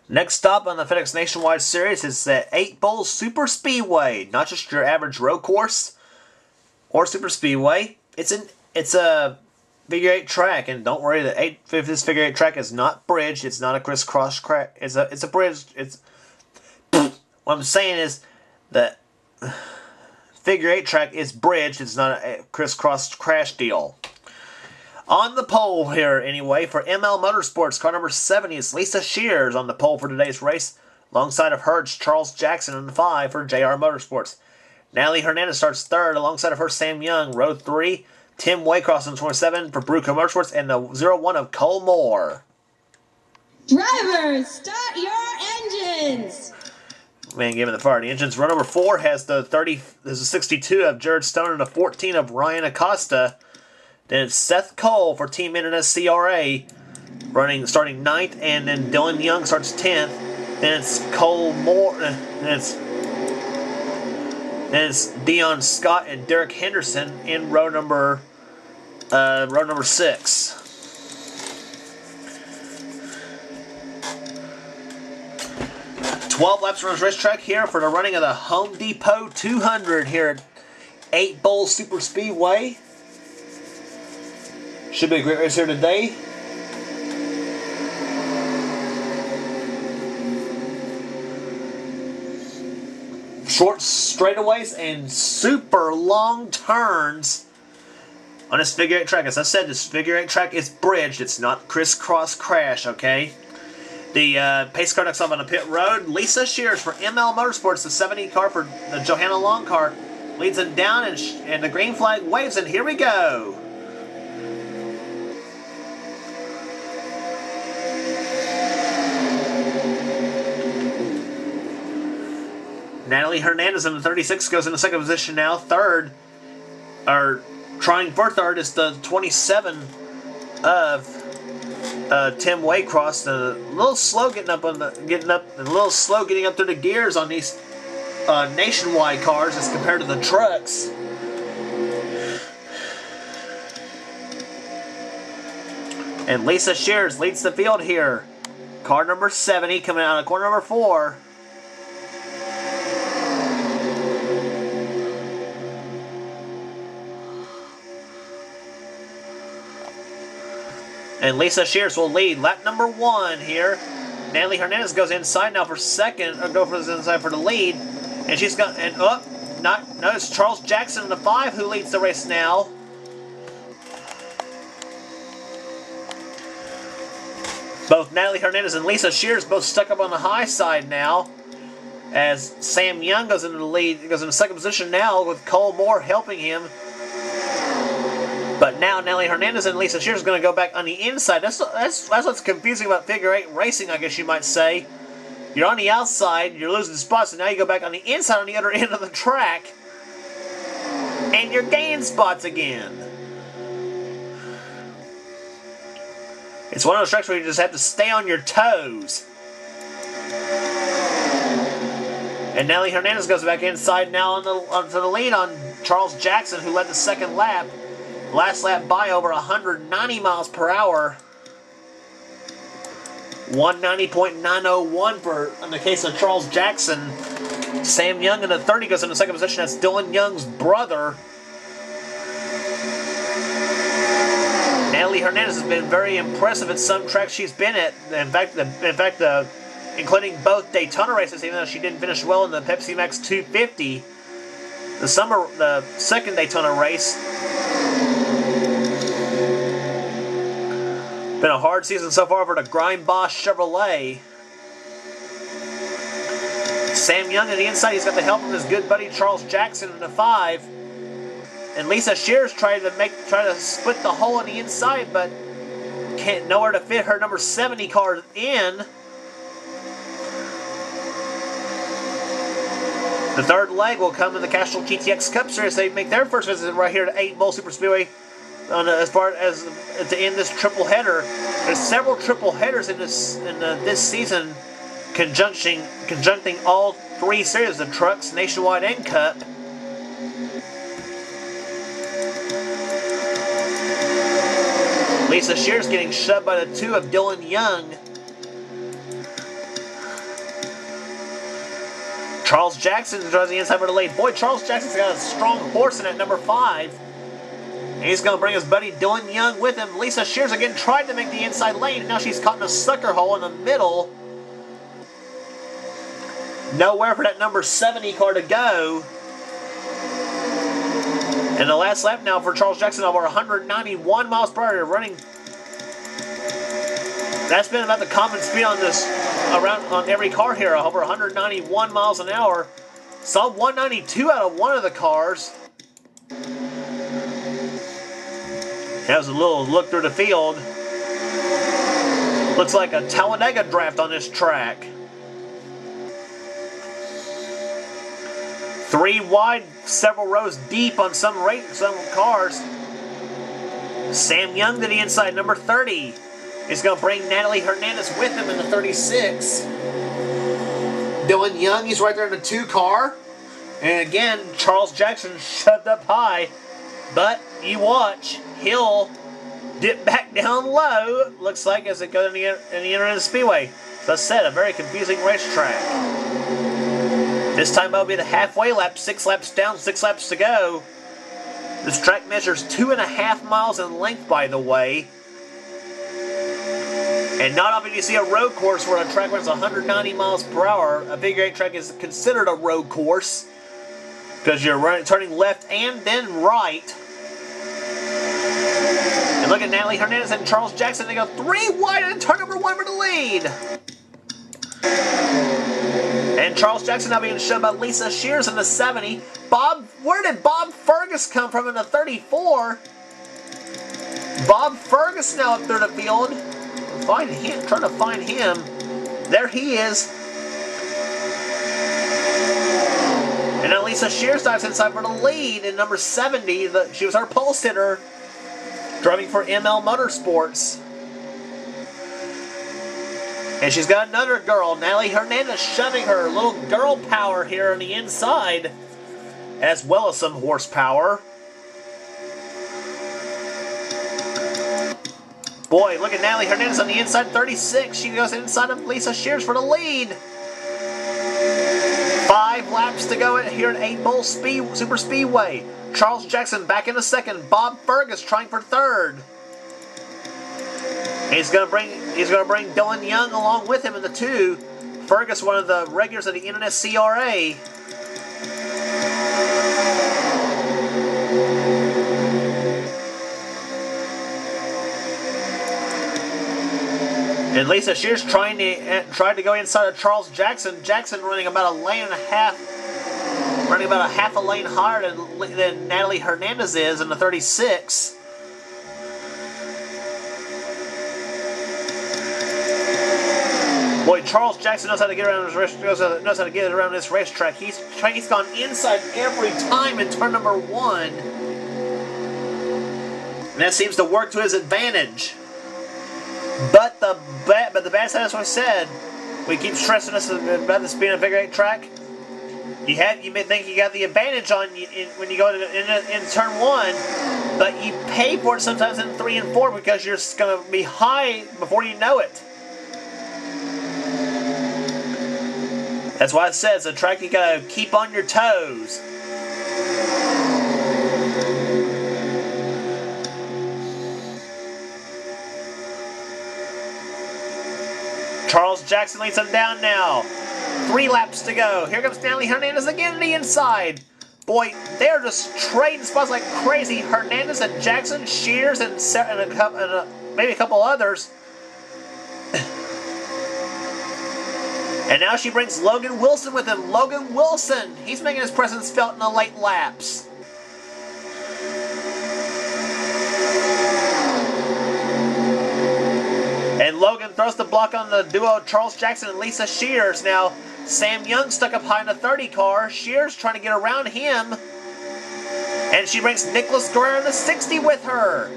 Next stop on the FedEx Nationwide Series is the 8 Bowl Super Speedway. Not just your average road course or Super Speedway. It's a figure 8 track, and don't worry, this figure 8 track is not bridged. It's not a crisscross crack. It's a bridge. What I'm saying is that figure 8 track is bridged. It's not a crisscross crash deal. On the pole here, anyway, for ML Motorsports, car number 70 is Lisa Shears on the pole for today's race. Alongside of her, it's Charles Jackson on the 5 for JR Motorsports. Natalie Hernandez starts third. Alongside of her, Sam Young. Row 3, Tim Waycross on 27 for Bruco Motorsports, and the 01 of Cole Moore. Drivers, start your engines! Man, given the fire, the engines. Row number 4 has the 30. There's a 62 of Jared Stone and a 14 of Ryan Acosta. Then it's Seth Cole for Team Internet CRA, starting 9th, and then Dylan Young starts 10th. Then it's Cole Moore. Then it's Dion Scott and Derek Henderson in row number 6. Laps around the racetrack here for the running of the Home Depot 200 here at 8 Bowl Super Speedway. Should be a great race here today. Short straightaways and super long turns on this figure 8 track. As I said, this figure 8 track is bridged. It's not crisscross crash, okay? The pace car next up on the pit road. Lisa Shears for ML Motorsports, the 70 car for the Johanna Long car, leads it down, and the green flag waves, and here we go. Natalie Hernandez in the 36 goes into second position now. Third, or trying for third, is the 27 of Tim Waycross. A little slow getting up through the gears on these Nationwide cars as compared to the trucks. And Lisa Shears leads the field here. Car number 70 coming out of corner number 4. And Lisa Shears will lead lap number 1 here. Natalie Hernandez goes inside now for second, or goes inside for the lead. And she's got, it's Charles Jackson in the 5 who leads the race now. Both Natalie Hernandez and Lisa Shears both stuck up on the high side now. As Sam Young goes into the lead, goes into second position now with Cole Moore helping him. But now Natalie Hernandez and Lisa Shears are going to go back on the inside. That's what's confusing about figure 8 racing, I guess you might say. You're on the outside, you're losing spots, and now you go back on the inside on the other end of the track, and you're gaining spots again. It's one of those tracks where you just have to stay on your toes. And Natalie Hernandez goes back inside now onto the lead on Charles Jackson, who led the second lap. Last lap by over 190 miles per hour. 190.901 in the case of Charles Jackson. Sam Young in the 30 goes into second position. That's Dylan Young's brother. Natalie Hernandez has been very impressive at some tracks she's been at. In fact, including both Daytona races, even though she didn't finish well in the Pepsi Max 250. The second Daytona race. Been a hard season so far for the Grind Boss Chevrolet. Sam Young on the inside, he's got the help of his good buddy Charles Jackson in the 5. And Lisa Shears tried to split the hole on the inside, but can't nowhere to fit her number 70 car in. The third leg will come in the Castrol GTX Cup Series. They make their first visit right here to 8 Bowl Super Speedway. As far as to end this triple header, there's several triple headers in this season, conjuncting all 3 series of trucks, Nationwide and Cup. Lisa Shears getting shoved by the 2 of Dylan Young. Charles Jackson drives the inside for the lead. Boy, Charles Jackson's got a strong horse in at number 5. He's going to bring his buddy Dylan Young with him. Lisa Shears again tried to make the inside lane, and now she's caught in a sucker hole in the middle. Nowhere for that number 70 car to go. And the last lap now for Charles Jackson, over 191 miles per hour, running. That's been about the common speed on this, around on every car here, over 191 miles an hour. Saw 192 out of one of the cars. That was a little look through the field. Looks like a Talladega draft on this track. 3 wide, several rows deep on some cars. Sam Young to the inside, number 30. Is going to bring Natalie Hernandez with him in the 36. Dylan Young, he's right there in the 2 car. And again, Charles Jackson shoved up high. But you watch, he'll dip back down low, looks like, as it goes in the inner end of the Speedway. As I said, a very confusing racetrack. This time it'll be the halfway lap, 6 laps down, 6 laps to go. This track measures 2.5 miles in length, by the way. And not often you see a road course where a track runs 190 miles per hour. A figure 8 track is considered a road course because you're turning left and then right. And look at Natalie Hernandez and Charles Jackson. They go 3 wide and turn number 1 for the lead. And Charles Jackson now being shoved by Lisa Shears in the 70. Where did Bob Fergus come from in the 34? Bob Fergus now up through the field. Find him, trying to find him. There he is. And then Lisa Shears dives inside for the lead in number 70. She was our pole sitter, driving for ML Motorsports. And she's got another girl, Natalie Hernandez, shoving her. Little girl power here on the inside, as well as some horsepower. Boy, look at Natalie Hernandez on the inside, 36. She goes inside of Lisa Shears for the lead. 5 laps to go here at 8 Bowl Super Speedway. Charles Jackson back in a second. Bob Fergus trying for 3rd. He's gonna bring Dylan Young along with him in the 2. Fergus, one of the regulars of the NSCRA. And Lisa Shears tried to go inside of Charles Jackson. Jackson running about a lane and a half, running about a half a lane higher than Natalie Hernandez is in the 36. Boy, Charles Jackson knows how to get around knows how to get around this racetrack. He's gone inside every time in turn number 1, and that seems to work to his advantage. But the bad side, as I said, we keep stressing this about this being a figure 8 track. You may think you got the advantage when you go in turn 1, but you pay for it sometimes in 3 and 4 because you're going to be high before you know it. That's why it says a track you got to keep on your toes. Charles Jackson leads him down now. 3 laps to go. Here comes Natalie Hernandez again to the inside. Boy, they're just trading spots like crazy. Hernandez and Jackson, Shears, and maybe a couple others. And now she brings Logan Wilson with him. Logan Wilson, he's making his presence felt in the late laps. And Logan throws the block on the duo Charles Jackson and Lisa Shears. Now, Sam Young stuck up high in the 30 car. Shears trying to get around him. And she brings Nicholas Guerrero in the 60 with her.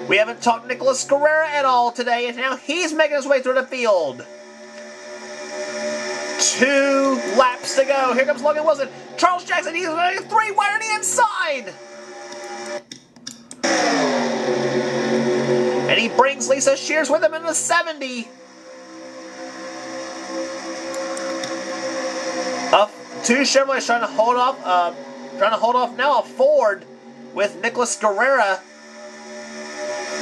We haven't talked Nicholas Guerrero at all today, and now he's making his way through the field. 2 laps to go. Here comes Logan Wilson. Charles Jackson, he's running 3 wide on the inside. And he brings Lisa Shears with him in the 70. Up two Chevrolets trying to hold off now a Ford with Nicholas Guerrera.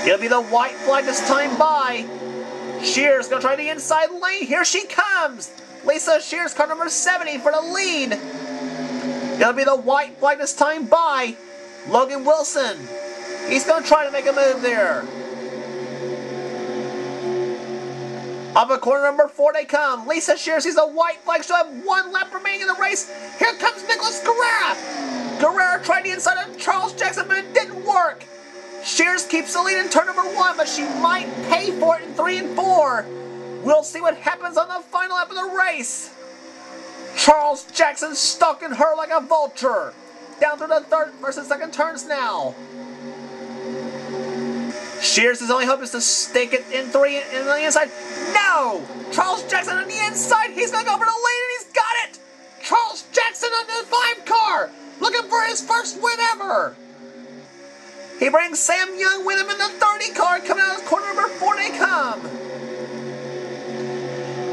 It'll be the white flag this time by. Shears gonna try the inside lane. Here she comes. Lisa Shears, car number 70 for the lead. It'll be the white flag this time by Logan Wilson. He's gonna try to make a move there. Up at corner number 4 they come. Lisa Shears sees a white flag. She'll have 1 lap remaining in the race. Here comes Nicholas Guerrera. Guerrera tried the inside of Charles Jackson, but it didn't work. Shears keeps the lead in turn number 1, but she might pay for it in 3 and 4. We'll see what happens on the final lap of the race. Charles Jackson stalking her like a vulture. Down through the third versus second turns now. Shears' only hope is to stake it in 3 and on the inside. No! Charles Jackson on the inside. He's going to go for the lead and he's got it! Charles Jackson on the 5 car. Looking for his first win ever. He brings Sam Young with him in the 30 car. Coming out of corner number 4 they come.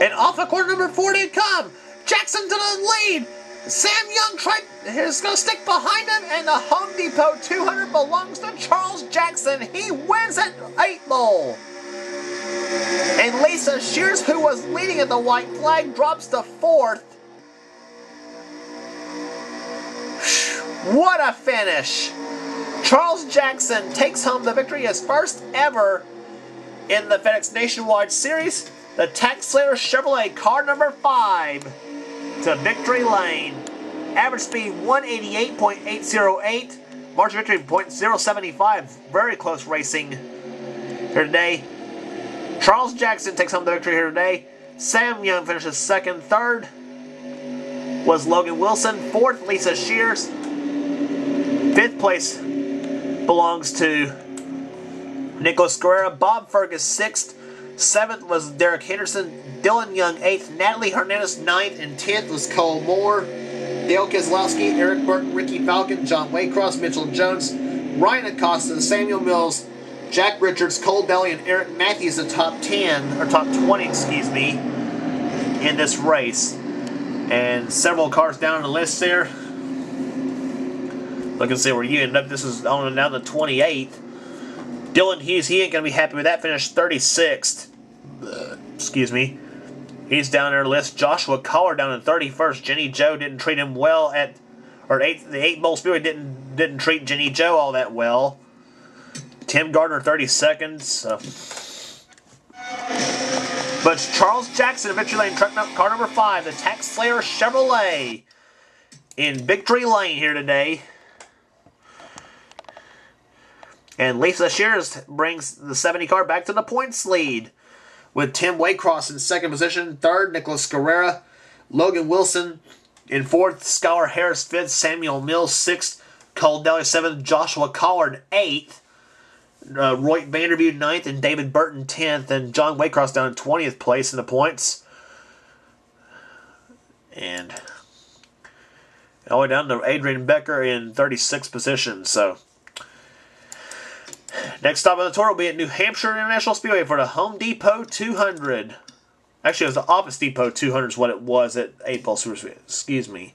And off of corner number 4 they come. Jackson to the lead. Sam Young is going to stick behind him, and the Home Depot 200 belongs to Charles Jackson. He wins at 8 Bowl. And Lisa Shears, who was leading at the white flag, drops to 4th. What a finish! Charles Jackson takes home the victory, his first ever in the FedEx Nationwide Series. The Tax Slayer Chevrolet car number 5 to victory lane. Average speed 188.808. Margin victory 0.075. Very close racing here today. Charles Jackson takes home the victory here today. Sam Young finishes 2nd. 3rd was Logan Wilson. 4th, Lisa Shears. 5th place belongs to Nicholas Guerrera. Bob Fergus 6th. 7th was Derek Henderson. Dylan Young 8th. Natalie Hernandez 9th. And 10th was Cole Moore. Dale Keselowski, Eric Burton, Ricky Falcon, John Waycross, Mitchell Jones, Ryan Acosta, Samuel Mills, Jack Richards, Cole Daly, and Eric Matthews the top 10, or top 20, excuse me, in this race. And several cars down on the list there. Look and see where you end up. This is on down to 28th. Dylan Hughes, he ain't going to be happy with that. Finished 36th. Excuse me. He's down their list. Joshua Collar down in 31st. Jenny Joe didn't treat him well at, or the 8 Bowl Speedway didn't treat Jenny Joe all that well. Tim Gardner 32nd. So. But it's Charles Jackson, Victory Lane, car number 5, the Tax Slayer Chevrolet in Victory Lane here today. And Lisa Shears brings the 70 car back to the points lead, with Tim Waycross in 2nd position, 3rd, Nicholas Guerrera, Logan Wilson in 4th, Skylar Harris 5th, Samuel Mills 6th, Cole Daly 7th, Joshua Collard 8th, Roy Vandervue 9th, and David Burton 10th, and John Waycross down in 20th place in the points. And all the way down to Adrian Becker in 36th position. So next stop on the tour will be at New Hampshire International Speedway for the Home Depot 200. Actually, it was the Office Depot 200 is what it was at 8 Bowl Super Speedway. Excuse me.